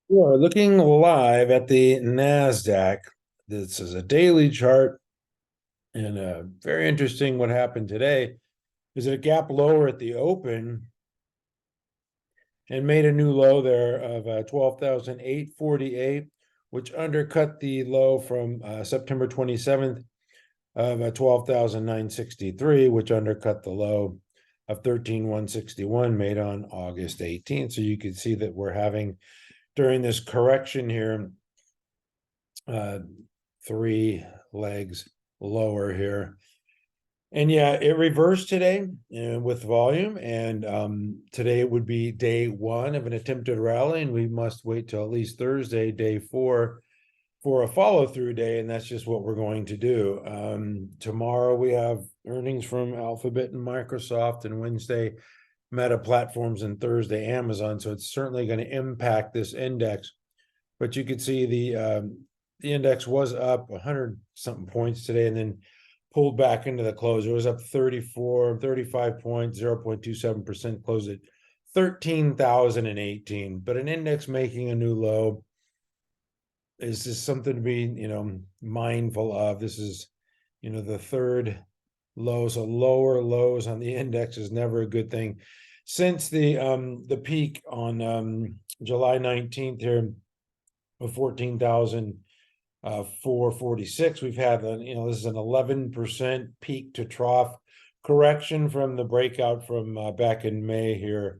We're looking live at the Nasdaq. This is a daily chart, and very interesting. What happened today is a gap lower at the open and made a new low there of 12,848, which undercut the low from September 27th of 12,963, which undercut the low of 13,161 made on August 18th. So you can see that we're having, during this correction here, three legs lower here. And yeah, it reversed today with volume, and today would be day one of an attempted rally, and we must wait till at least Thursday, day four, for a follow-through day, and that's just what we're going to do. Tomorrow we have earnings from Alphabet and Microsoft, and Wednesday Meta Platforms, and Thursday Amazon, so it's certainly going to impact this index. But you could see the index was up 100 something points today and then pulled back into the close. It was up 35 points, 0.27%, closed at 13,018. But an index making a new low is just something to be, mindful of. This is, the third low. So lower lows on the index is never a good thing. Since the peak on July 19th here of 14,446, we've had this is an 11% peak to trough correction from the breakout from back in May here,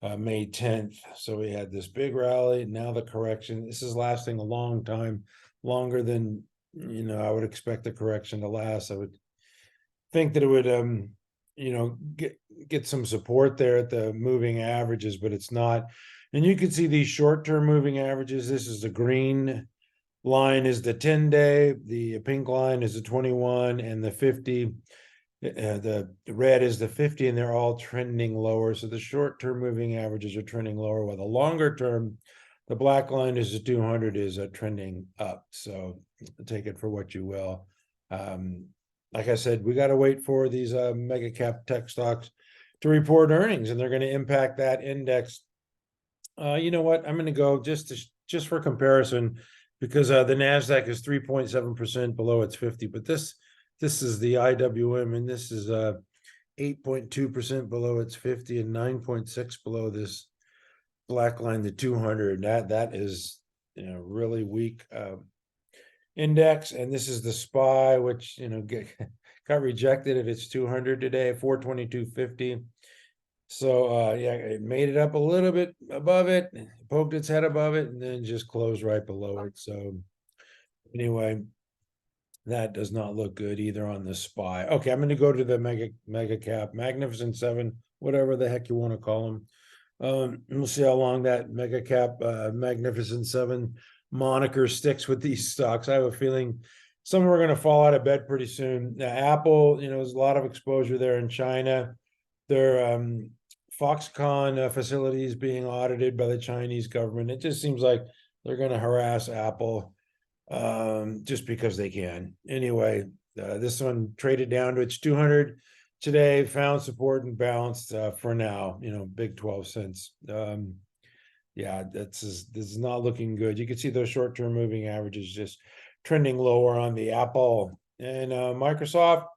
May 10th. So we had this big rally, now the correction. This is lasting a long time, longer than I would expect the correction to last. I would think that it would get some support there at the moving averages, but it's not. And you can see these short-term moving averages. This is the green line is the 10-day, the pink line is the 21, and the 50. The red is the 50, and they're all trending lower. So the short-term moving averages are trending lower, while the longer term, the black line is the 200, is trending up. So take it for what you will. Like I said, we got to wait for these mega cap tech stocks to report earnings, and they're going to impact that index. You know what? I'm going to go just for comparison, because the Nasdaq is 3.7% below its 50, but this is the IWM, and this is 8.2% below its 50 and 9.6 below this black line, the 200. That is really weak index. And this is the SPY, which got rejected at its 200 today, 422.50. So yeah, it made it up a little bit above it, poked its head above it, and then just closed right below it. So anyway, that does not look good either on the SPY. Okay, I'm going to go to the mega cap, Magnificent Seven, whatever the heck you want to call them. We'll see how long that mega cap Magnificent Seven moniker sticks with these stocks. I have a feeling some of them are going to fall out of bed pretty soon. Now, Apple, there's a lot of exposure there in China. Their Foxconn facilities being audited by the Chinese government. It just seems like they're going to harass Apple just because they can. Anyway, this one traded down to its 200 today, found support and bounced for now. Big 12 cents. Yeah, this is not looking good. You can see those short-term moving averages just trending lower on the Apple and Microsoft.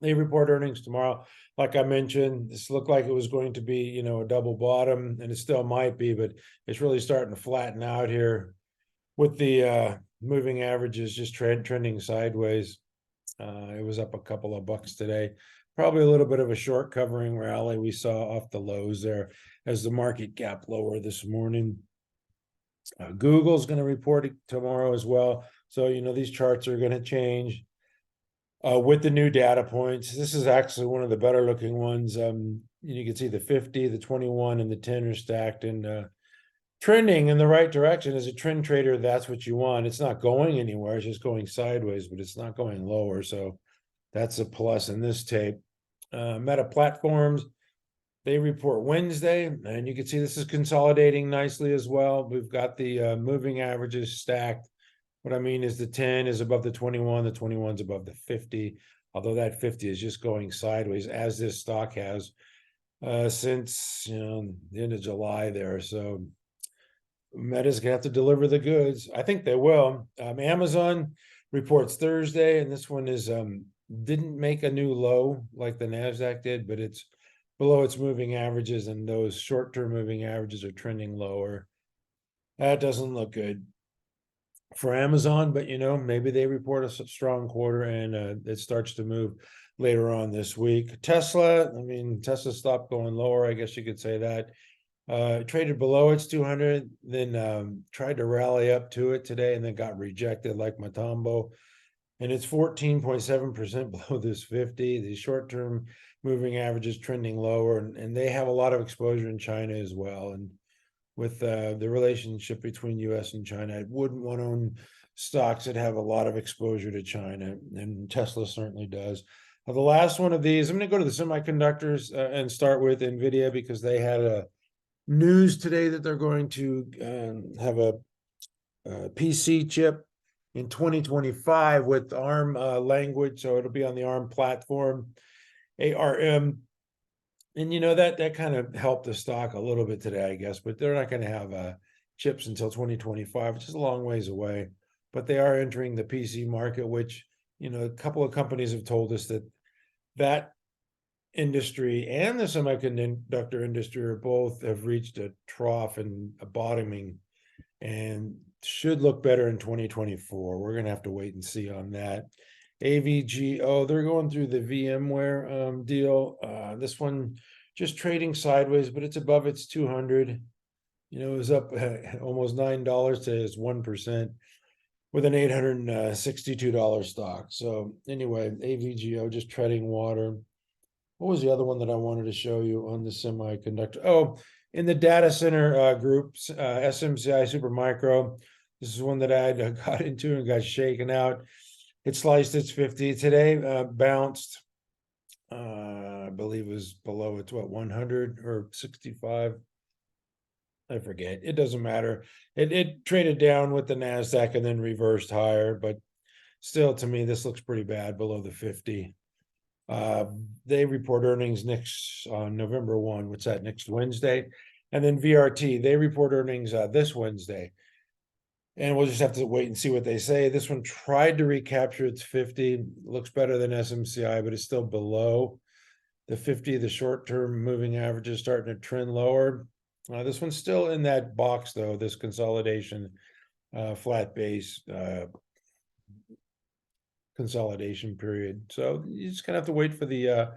They report earnings tomorrow. Like I mentioned, this looked like it was going to be, a double bottom, and it still might be, but it's really starting to flatten out here with the moving averages just trending sideways. It was up a couple of bucks today. Probably a little bit of a short covering rally we saw off the lows there as the market gap lower this morning. Google's going to report it tomorrow as well. So, these charts are going to change with the new data points. This is actually one of the better looking ones. You can see the 50, the 21, and the 10 are stacked and trending in the right direction. As a trend trader, that's what you want. It's not going anywhere. It's just going sideways, but it's not going lower. So that's a plus in this tape. Meta Platforms, they report Wednesday, and you can see this is consolidating nicely as well. We've got the moving averages stacked. What I mean is the 10 is above the 21, the 21 is above the 50, although that 50 is just going sideways, as this stock has since the end of July there. So Meta's gonna have to deliver the goods. I think they will. Amazon reports Thursday, and this one is didn't make a new low like the Nasdaq did, but it's below its moving averages, and those short-term moving averages are trending lower. That doesn't look good for Amazon, but maybe they report a strong quarter and it starts to move later on this week. Tesla, I mean, Tesla stopped going lower, I guess you could say that. Traded below its 200, then tried to rally up to it today and then got rejected like Matambo. And it's 14.7% below this 50. The short-term moving average is trending lower, and they have a lot of exposure in China as well. And with the relationship between US and China, I wouldn't want to own stocks that have a lot of exposure to China, and Tesla certainly does. The last one of these, I'm going to go to the semiconductors and start with NVIDIA, because they had a news today that they're going to have a PC chip in 2025 with ARM language, so it'll be on the ARM platform, ARM. And that kind of helped the stock a little bit today, I guess, but they're not going to have chips until 2025, which is a long ways away. But they are entering the PC market, which a couple of companies have told us that industry and the semiconductor industry both have reached a trough and a bottoming, and should look better in 2024. We're going to have to wait and see on that. AVGO, they're going through the VMware deal. This one just trading sideways, but it's above its 200. It was up almost $9 to its 1% with an $862 stock. So anyway, AVGO just treading water. What was the other one that I wanted to show you on the semiconductor? Oh, in the data center groups, SMCI Supermicro. This is one that I got into and got shaken out. It sliced its 50 today, bounced. I believe it was below its 100 or 65. I forget. It doesn't matter. It traded down with the Nasdaq and then reversed higher, but still, to me, this looks pretty bad below the 50. They report earnings next on November 1. What's that? Next Wednesday, and then VRT, they report earnings this Wednesday. And we'll just have to wait and see what they say. This one tried to recapture its 50. Looks better than SMCI, but it's still below the 50. The short-term moving average is starting to trend lower. This one's still in that box, though, this consolidation, flat base consolidation period. So you just kind of have to wait for the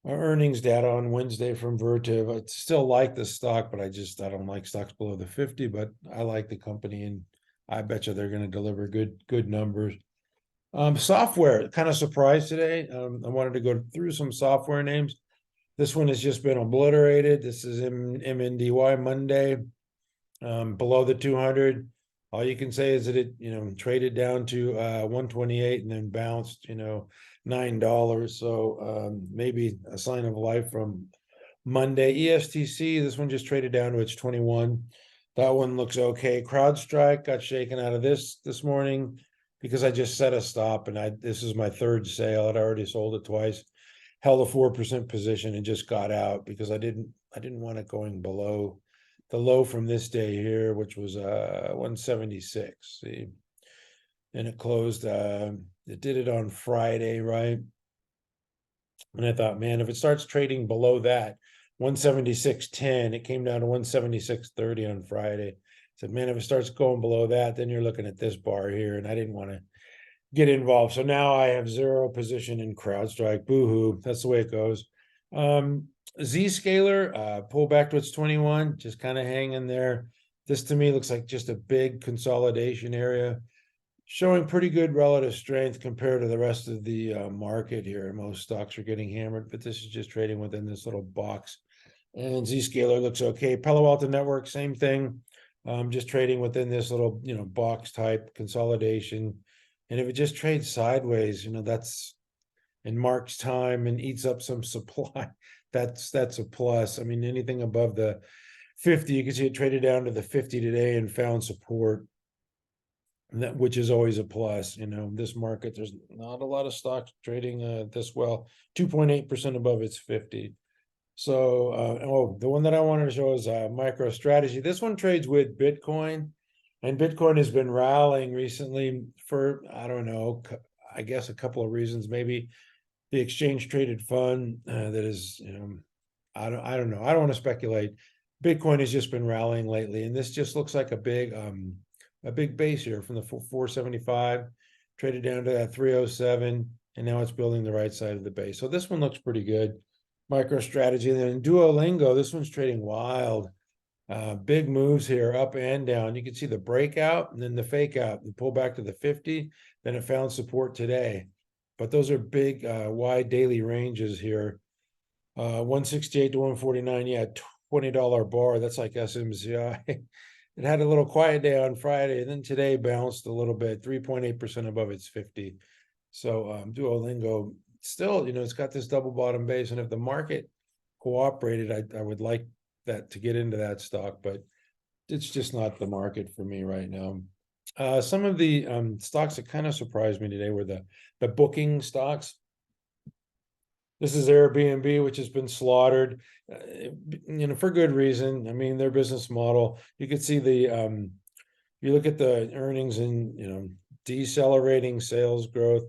earnings data on Wednesday from Vertiv. I still like the stock, but I don't like stocks below the 50, but I like the company, and I bet you they're going to deliver good numbers. Software, kind of surprised today. I wanted to go through some software names. This one has just been obliterated. This is MNDY Monday, below the 200. All you can say is that it, traded down to 128 and then bounced, $9. So maybe a sign of life from Monday. ESTC, this one just traded down to its 21. That one looks okay. CrowdStrike got shaken out of this morning because I just set a stop, and this is my third sale. I'd already sold it twice. Held a 4% position and just got out because I didn't want it going below the low from this day here, which was 176. See, and it closed. It did it on Friday, right? And I thought, man, if it starts trading below that 176.10, it came down to 176.30 on Friday. I said, man, if it starts going below that, then you're looking at this bar here, and I didn't want to get involved. So now I have zero position in CrowdStrike. Boo-hoo. That's the way it goes. Zscaler, pull back to its 21, just kind of hanging there. This to me looks like just a big consolidation area, showing pretty good relative strength compared to the rest of the market here. Most stocks are getting hammered, but this is just trading within this little box. And Zscaler looks okay. Palo Alto Network, same thing. Just trading within this little, box type consolidation. And if it just trades sideways, that's in Mark's time and eats up some supply, that's a plus. I mean, anything above the 50, you can see it traded down to the 50 today and found support, which is always a plus. This market, there's not a lot of stocks trading this well. 2.8% above its 50. So, the one that I wanted to show is MicroStrategy. This one trades with Bitcoin, and Bitcoin has been rallying recently for, I don't know, I guess a couple of reasons. Maybe the exchange traded fund that is, I don't know. I don't want to speculate. Bitcoin has just been rallying lately, and this just looks like a big base here from the 475, traded down to that 307, and now it's building the right side of the base. So this one looks pretty good. MicroStrategy, and then Duolingo, this one's trading wild. Big moves here, up and down. You can see the breakout and then the fake out, the pull back to the 50, then it found support today. But those are big, wide daily ranges here. 168 to 149, yeah, $20 bar. That's like SMCI. It had a little quiet day on Friday, and then today bounced a little bit, 3.8% above its 50. So Duolingo still, it's got this double bottom base, and if the market cooperated, I would like that to get into that stock, but it's just not the market for me right now. Some of the stocks that kind of surprised me today were the booking stocks. This is Airbnb, which has been slaughtered, for good reason. I mean, their business model, you could see you look at the earnings and, decelerating sales growth,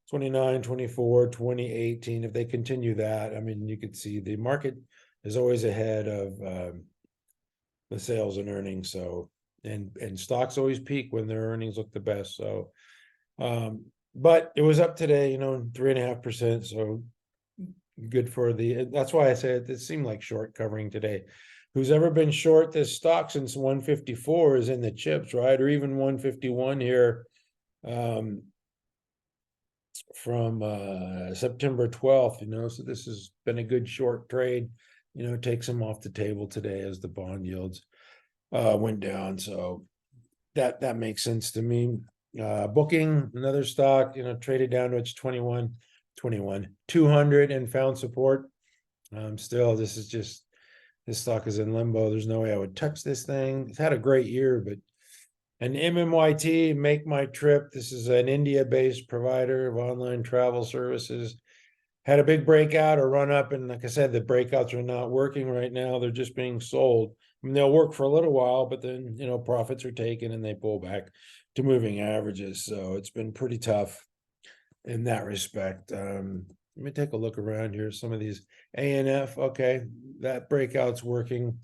29, 24, 2018. If they continue that, I mean, you could see the market is always ahead of the sales and earnings. So, and stocks always peak when their earnings look the best. So, but it was up today, 3.5%. So good for that's why I said it seemed like short covering today. Who's ever been short this stock since 154 is in the chips, right? Or even 151 here from September 12th, so this has been a good short trade, takes them off the table today as the bond yields went down. So that makes sense to me. Booking, another stock, traded down to its 200 and found support. Still, this stock is in limbo. There's no way I would touch this thing. It's had a great year, but an MMYT, Make My Trip. This is an India-based provider of online travel services. Had a big breakout or run up, and like I said, the breakouts are not working right now. They're just being sold. I mean, they'll work for a little while, but then, profits are taken and they pull back to moving averages. So it's been pretty tough in that respect. Let me take a look around here. Some of these ANF, okay, that breakout's working.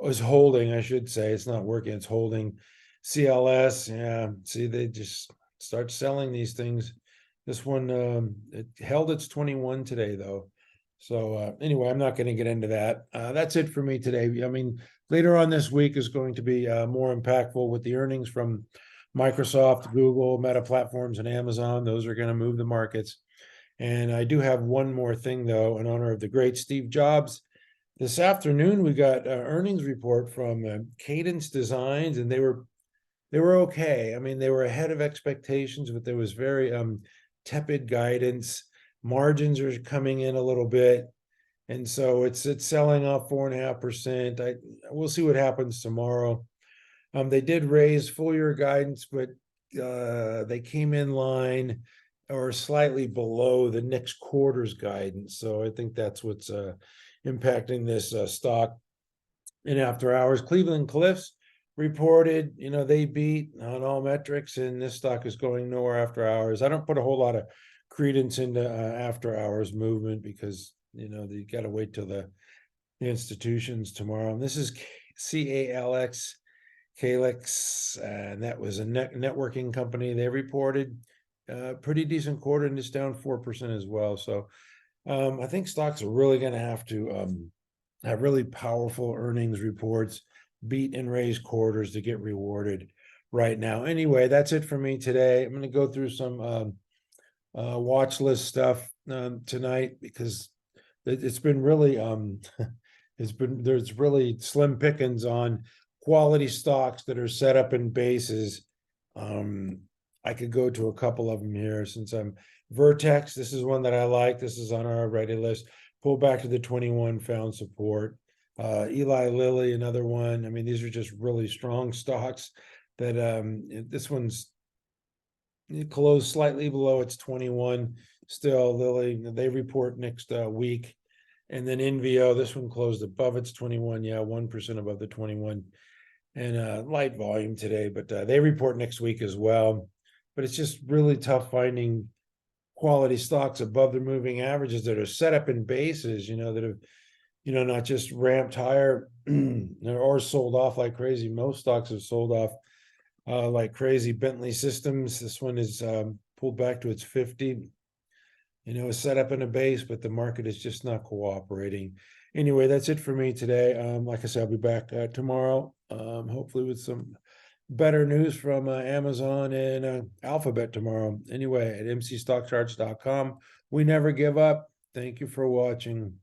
Is holding, I should say. It's not working, it's holding. CLS, yeah, see, they just start selling these things. This one, it held its 21 today, though. So anyway, I'm not going to get into that. That's it for me today. I mean, later on this week is going to be more impactful with the earnings from Microsoft, Google, Meta Platforms, and Amazon. Those are going to move the markets. And I do have one more thing, though, in honor of the great Steve Jobs. This afternoon, we got an earnings report from Cadence Designs, and they were okay. I mean, they were ahead of expectations, but there was very tepid guidance. Margins are coming in a little bit, and so it's selling off 4.5%. We'll see what happens tomorrow. They did raise full year guidance, but they came in line or slightly below the next quarter's guidance. So I think that's what's impacting this stock in after hours. Cleveland Cliffs reported, they beat on all metrics, and this stock is going nowhere after hours. I don't put a whole lot of credence into after hours movement because, you got to wait till the institutions tomorrow. And this is CALX, and that was a networking company. They reported pretty decent quarter, and it's down 4% as well. So I think stocks are really going to have to have really powerful earnings reports, beat and raise quarters to get rewarded right now. Anyway, that's it for me today. I'm going to go through some watch list stuff tonight because it's been really there's really slim pickings on quality stocks that are set up in bases. I could go to a couple of them here since I'm Vertex. This is one that I like. This is on our ready list. Pull back to the 21, found support. Eli Lilly, another one. I mean, these are just really strong stocks that this one's closed slightly below its 21. Still, Lilly, they report next week. And then NVO, this one closed above its 21. Yeah, 1% above the 21. And light volume today, but they report next week as well. But it's just really tough finding quality stocks above the moving averages that are set up in bases, that have, not just ramped higher or sold off like crazy. Most stocks have sold off like crazy. Bentley Systems, this one is pulled back to its 50. Is set up in a base, but the market is just not cooperating. Anyway, that's it for me today. Like I said, I'll be back tomorrow, hopefully with some better news from Amazon and Alphabet tomorrow. Anyway, at mcstockcharts.com. We never give up. Thank you for watching.